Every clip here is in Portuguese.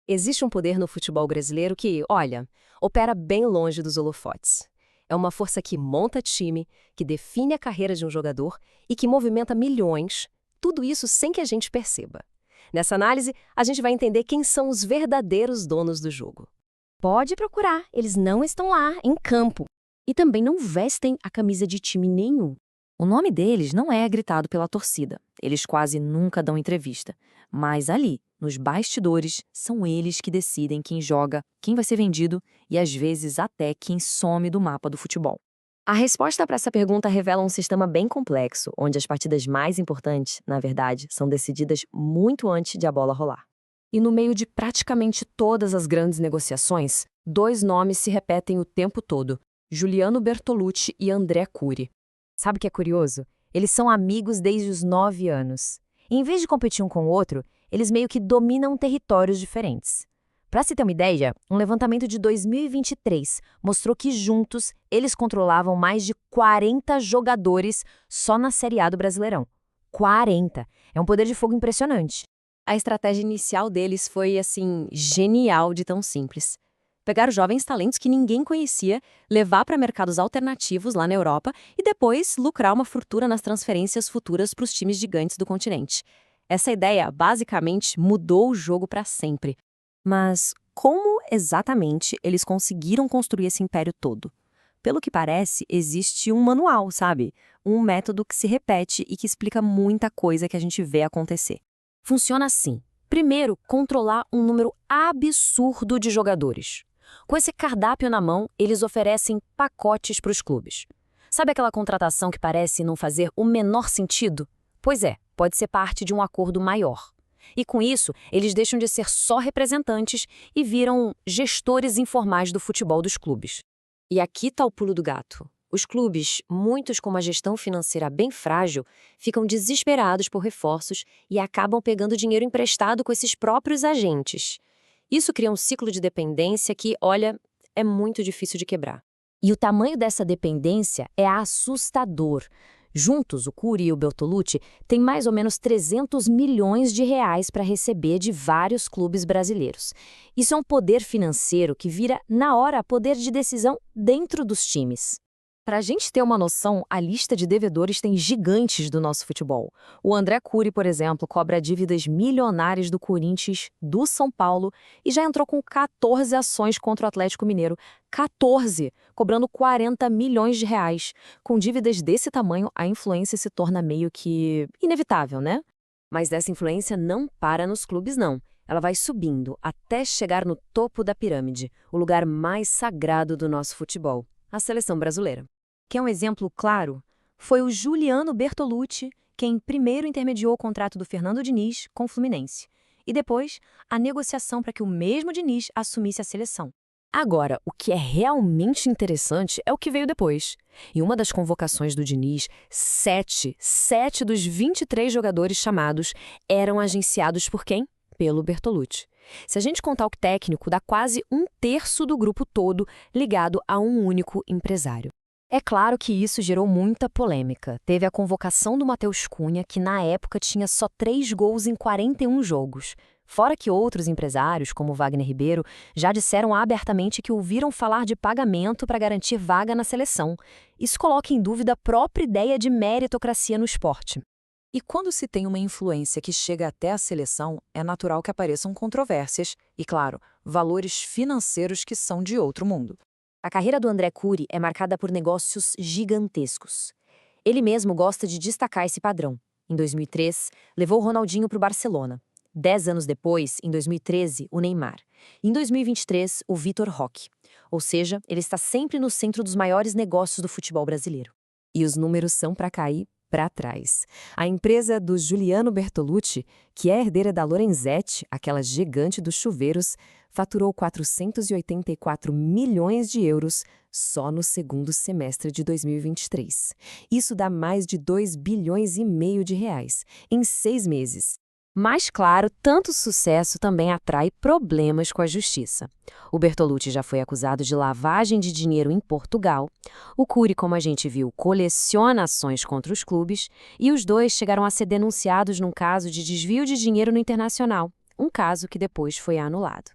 Existe um poder no futebol brasileiro que, olha, opera bem longe dos holofotes. É uma força que monta time, que define a carreira de um jogador e que movimenta milhões, tudo isso sem que a gente perceba. Nessa análise, a gente vai entender quem são os verdadeiros donos do jogo. Pode procurar, eles não estão lá, em campo. E também não vestem a camisa de time nenhum. O nome deles não é gritado pela torcida. Eles quase nunca dão entrevista. Mas ali, nos bastidores, são eles que decidem quem joga, quem vai ser vendido e às vezes até quem some do mapa do futebol. A resposta para essa pergunta revela um sistema bem complexo, onde as partidas mais importantes, na verdade, são decididas muito antes de a bola rolar. E no meio de praticamente todas as grandes negociações, dois nomes se repetem o tempo todo: Giuliano Bertolucci e André Cury. Sabe o que é curioso? Eles são amigos desde os 9 anos. E em vez de competir um com o outro, eles meio que dominam territórios diferentes. Para se ter uma ideia, um levantamento de 2023 mostrou que juntos eles controlavam mais de 40 jogadores só na Série A do Brasileirão. 40! É um poder de fogo impressionante. A estratégia inicial deles foi, assim, genial de tão simples. Pegar jovens talentos que ninguém conhecia, levar para mercados alternativos lá na Europa e depois lucrar uma fortuna nas transferências futuras para os times gigantes do continente. Essa ideia, basicamente, mudou o jogo para sempre. Mas como exatamente eles conseguiram construir esse império todo? Pelo que parece, existe um manual, sabe? Um método que se repete e que explica muita coisa que a gente vê acontecer. Funciona assim. Primeiro, controlar um número absurdo de jogadores. Com esse cardápio na mão, eles oferecem pacotes para os clubes. Sabe aquela contratação que parece não fazer o menor sentido? Pois é, pode ser parte de um acordo maior. E com isso, eles deixam de ser só representantes e viram gestores informais do futebol dos clubes. E aqui está o pulo do gato. Os clubes, muitos com uma gestão financeira bem frágil, ficam desesperados por reforços e acabam pegando dinheiro emprestado com esses próprios agentes. Isso cria um ciclo de dependência que, olha, é muito difícil de quebrar. E o tamanho dessa dependência é assustador. Juntos, o Cury e o Bertolucci têm mais ou menos 300 milhões de reais para receber de vários clubes brasileiros. Isso é um poder financeiro que vira, na hora, poder de decisão dentro dos times. Para a gente ter uma noção, a lista de devedores tem gigantes do nosso futebol. O André Cury, por exemplo, cobra dívidas milionárias do Corinthians, do São Paulo e já entrou com 14 ações contra o Atlético Mineiro. 14! Cobrando 40 milhões de reais. Com dívidas desse tamanho, a influência se torna meio que inevitável, né? Mas essa influência não para nos clubes, não. Ela vai subindo até chegar no topo da pirâmide, o lugar mais sagrado do nosso futebol, a seleção brasileira. Quer um exemplo claro? Foi o Giuliano Bertolucci quem primeiro intermediou o contrato do Fernando Diniz com o Fluminense. E depois, a negociação para que o mesmo Diniz assumisse a seleção. Agora, o que é realmente interessante é o que veio depois. Em uma das convocações do Diniz, 7 dos 23 jogadores chamados eram agenciados por quem? Pelo Bertolucci. Se a gente contar o técnico, dá quase 1/3 do grupo todo ligado a um único empresário. É claro que isso gerou muita polêmica. Teve a convocação do Matheus Cunha, que na época tinha só 3 gols em 41 jogos. Fora que outros empresários, como Wagner Ribeiro, já disseram abertamente que ouviram falar de pagamento para garantir vaga na seleção. Isso coloca em dúvida a própria ideia de meritocracia no esporte. E quando se tem uma influência que chega até a seleção, é natural que apareçam controvérsias e, claro, valores financeiros que são de outro mundo. A carreira do André Cury é marcada por negócios gigantescos. Ele mesmo gosta de destacar esse padrão. Em 2003, levou o Ronaldinho para o Barcelona. 10 anos depois, em 2013, o Neymar. Em 2023, o Vitor Roque. Ou seja, ele está sempre no centro dos maiores negócios do futebol brasileiro. E os números são para cair para trás. A empresa do Giuliano Bertolucci, que é herdeira da Lorenzetti, aquela gigante dos chuveiros, faturou 484 milhões de euros só no segundo semestre de 2023. Isso dá mais de 2,5 bilhões de reais em 6 meses. Mas, claro, tanto sucesso também atrai problemas com a justiça. O Bertolucci já foi acusado de lavagem de dinheiro em Portugal. O Cury, como a gente viu, coleciona ações contra os clubes. E os dois chegaram a ser denunciados num caso de desvio de dinheiro no internacional. um caso que depois foi anulado.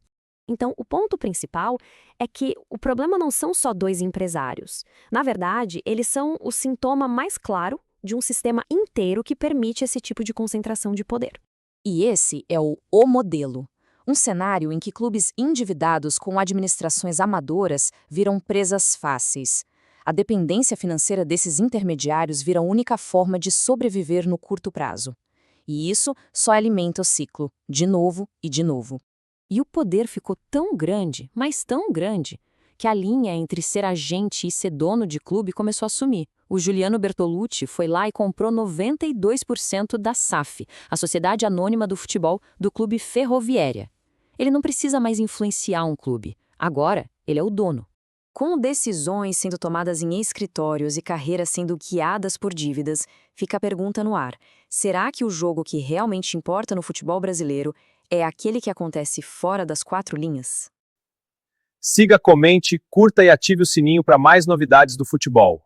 Então, o ponto principal é que o problema não são só dois empresários. Na verdade, eles são o sintoma mais claro de um sistema inteiro que permite esse tipo de concentração de poder. E esse é o modelo. Um cenário em que clubes endividados com administrações amadoras viram presas fáceis. A dependência financeira desses intermediários vira a única forma de sobreviver no curto prazo. E isso só alimenta o ciclo, de novo e de novo. E o poder ficou tão grande, mas tão grande, que a linha entre ser agente e ser dono de clube começou a sumir. O Juliano Bertolucci foi lá e comprou 92% da SAF, a Sociedade Anônima do Futebol do Clube Ferroviária. Ele não precisa mais influenciar um clube. Agora, ele é o dono. Com decisões sendo tomadas em escritórios e carreiras sendo guiadas por dívidas, fica a pergunta no ar: será que o jogo que realmente importa no futebol brasileiro é aquele que acontece fora das quatro linhas? Siga, comente, curta e ative o sininho para mais novidades do futebol.